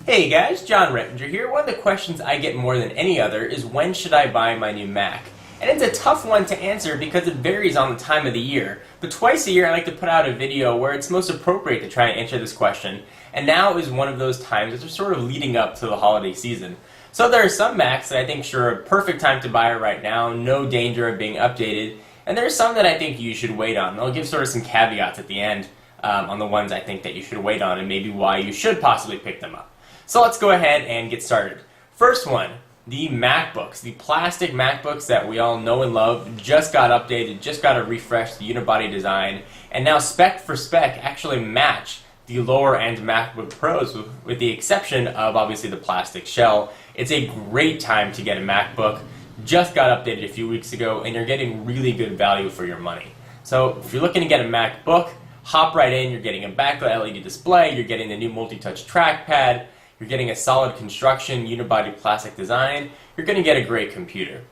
Hey guys, John Rettinger here. One of the questions I get more than any other is when should I buy my new Mac? And it's a tough one to answer because it varies on the time of the year. But twice a year I like to put out a video where it's most appropriate to try and answer this question. And now is one of those times that are sort of leading up to the holiday season. So there are some Macs that I think sure are a perfect time to buy right now, no danger of being updated. And there are some that I think you should wait on. And I'll give sort of some caveats at the end on the ones I think that you should wait on and maybe why you should possibly pick them up. So let's go ahead and get started. First one, the MacBooks. The plastic MacBooks that we all know and love just got updated, just got a refresh, the unibody design, and now spec for spec actually match the lower end MacBook Pros with the exception of obviously the plastic shell. It's a great time to get a MacBook. Just got updated a few weeks ago and you're getting really good value for your money. So if you're looking to get a MacBook, hop right in. You're getting a backlit LED display, you're getting the new multi-touch trackpad, you're getting a solid construction, unibody plastic design, you're going to get a great computer.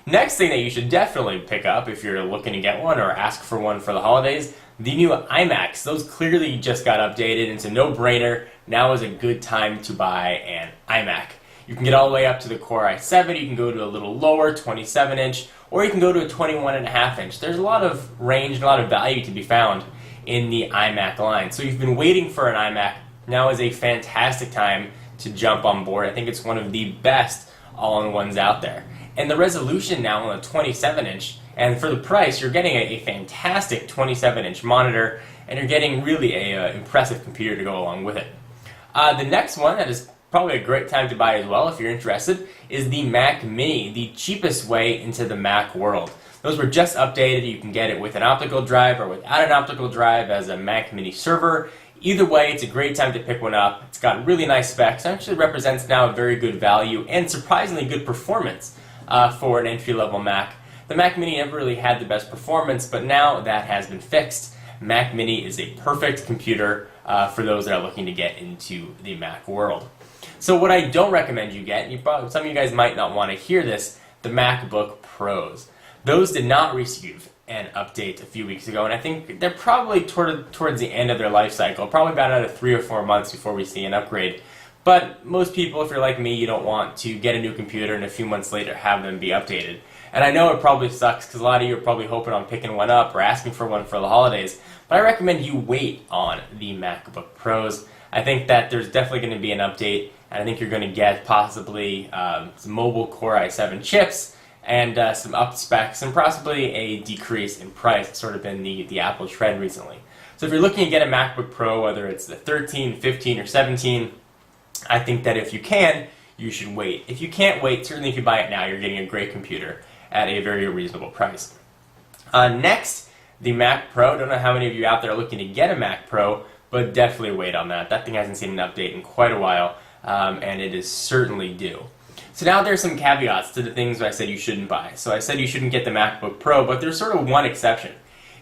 Next thing that you should definitely pick up if you're looking to get one or ask for one for the holidays, the new iMacs. Those clearly just got updated. It's a no-brainer. Now is a good time to buy an iMac. You can get all the way up to the Core i7, you can go to a little lower, 27-inch, or you can go to a 21.5-inch. There's a lot of range and a lot of value to be found in the iMac line. So you've been waiting for an iMac. Now is a fantastic time to jump on board. I think it's one of the best all-in-ones out there. And the resolution now on a 27-inch, and for the price, you're getting a fantastic 27-inch monitor, and you're getting really a impressive computer to go along with it. The next one that is probably a great time to buy as well, if you're interested, is the Mac Mini, the cheapest way into the Mac world. Those were just updated. You can get it with an optical drive or without an optical drive as a Mac Mini server. Either way, it's a great time to pick one up. It's got really nice specs. It actually represents now a very good value and surprisingly good performance for an entry-level Mac. The Mac Mini never really had the best performance, but now that has been fixed. Mac Mini is a perfect computer for those that are looking to get into the Mac world. So what I don't recommend you get, some of you guys might not want to hear this, the MacBook Pros. Those did not receive an update a few weeks ago, and I think they're probably towards the end of their life cycle, probably about another 3 or 4 months before we see an upgrade. But most people, if you're like me, you don't want to get a new computer and a few months later have them be updated. And I know it probably sucks because a lot of you are probably hoping on picking one up or asking for one for the holidays, but I recommend you wait on the MacBook Pros. I think that there's definitely going to be an update, and I think you're going to get possibly some mobile Core i7 chips, and some up specs, and possibly a decrease in price. It's sort of been the Apple trend recently. So if you're looking to get a MacBook Pro, whether it's the 13, 15, or 17, I think that if you can, you should wait. If you can't wait, certainly if you buy it now, you're getting a great computer at a very reasonable price. Next, the Mac Pro. Don't know how many of you out there are looking to get a Mac Pro, but definitely wait on that. That thing hasn't seen an update in quite a while, and it is certainly due. So now there's some caveats to the things I said you shouldn't buy. So I said you shouldn't get the MacBook Pro, but there's sort of one exception.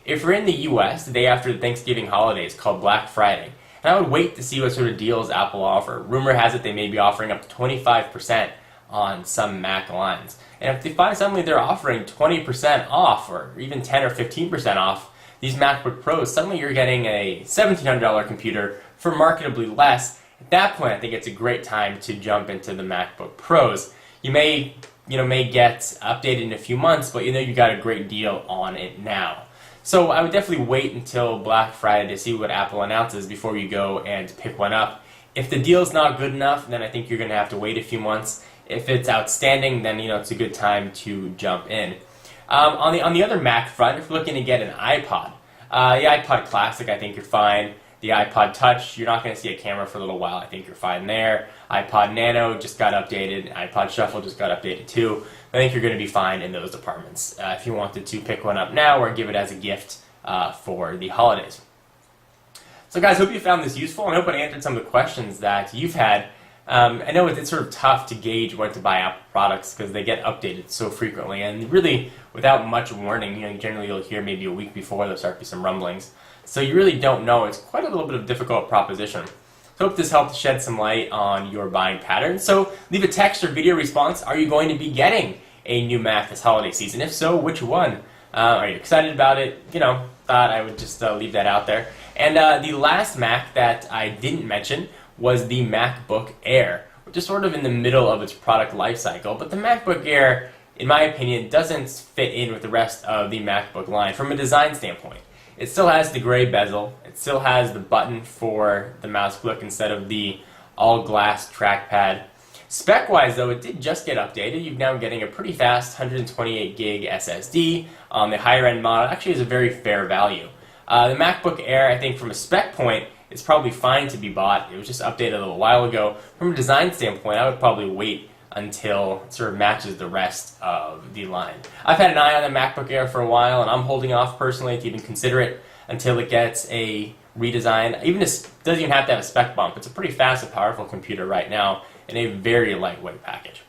If you're in the US, the day after the Thanksgiving holidays called Black Friday, and I would wait to see what sort of deals Apple offer. Rumor has it they may be offering up to 25% on some Mac lines. And if they find suddenly they're offering 20% off or even 10 or 15% off these MacBook Pros, suddenly you're getting a $1,700 computer for marketably less. At that point, I think it's a great time to jump into the MacBook Pros. You may get updated in a few months, but you got a great deal on it now. So I would definitely wait until Black Friday to see what Apple announces before you go and pick one up. If the deal's not good enough, then I think you're going to have to wait a few months. If it's outstanding, then it's a good time to jump in. On the other Mac front, if you're looking to get an iPod, the iPod Classic, I think you're fine. The iPod Touch, you're not going to see a camera for a little while. I think you're fine there. iPod Nano just got updated. iPod Shuffle just got updated too. I think you're going to be fine in those departments if you wanted to pick one up now or give it as a gift for the holidays. So guys, hope you found this useful, and I hope it answered some of the questions that you've had. I know it's sort of tough to gauge when to buy Apple products because they get updated so frequently, and really without much warning. Generally you'll hear maybe a week before there'll start to be some rumblings. So you really don't know. It's quite a little bit of a difficult proposition. So hope this helped shed some light on your buying patterns. So leave a text or video response. Are you going to be getting a new Mac this holiday season? If so, which one? Are you excited about it? Thought I would just leave that out there. And the last Mac that I didn't mention was the MacBook Air, which is sort of in the middle of its product life cycle. But the MacBook Air, in my opinion, doesn't fit in with the rest of the MacBook line from a design standpoint. It still has the gray bezel, it still has the button for the mouse click instead of the all-glass trackpad. Spec-wise, though, it did just get updated. You're now getting a pretty fast 128 gig SSD. The higher-end model actually is a very fair value. The MacBook Air, I think from a spec point, is probably fine to be bought. It was just updated a little while ago. From a design standpoint, I would probably wait until it sort of matches the rest of the line. I've had an eye on the MacBook Air for a while, and I'm holding off personally to even consider it until it gets a redesign. It doesn't even have to have a spec bump. It's a pretty fast and powerful computer right now in a very lightweight package.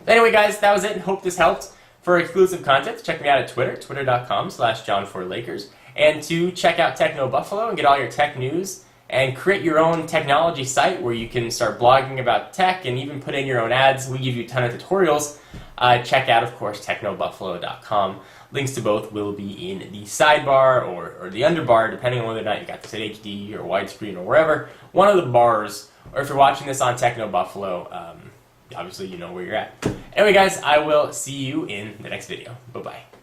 Anyway, guys, that was it. Hope this helped. For exclusive content, check me out at Twitter, twitter.com/John4Lakers, and to check out Techno Buffalo and get all your tech news and create your own technology site where you can start blogging about tech and even put in your own ads. We give you a ton of tutorials. Check out, of course, technobuffalo.com. Links to both will be in the sidebar or the underbar, depending on whether or not you got this at HD or widescreen or wherever. One of the bars, or if you're watching this on Techno Buffalo, obviously you know where you're at. Anyway, guys, I will see you in the next video. Bye-bye.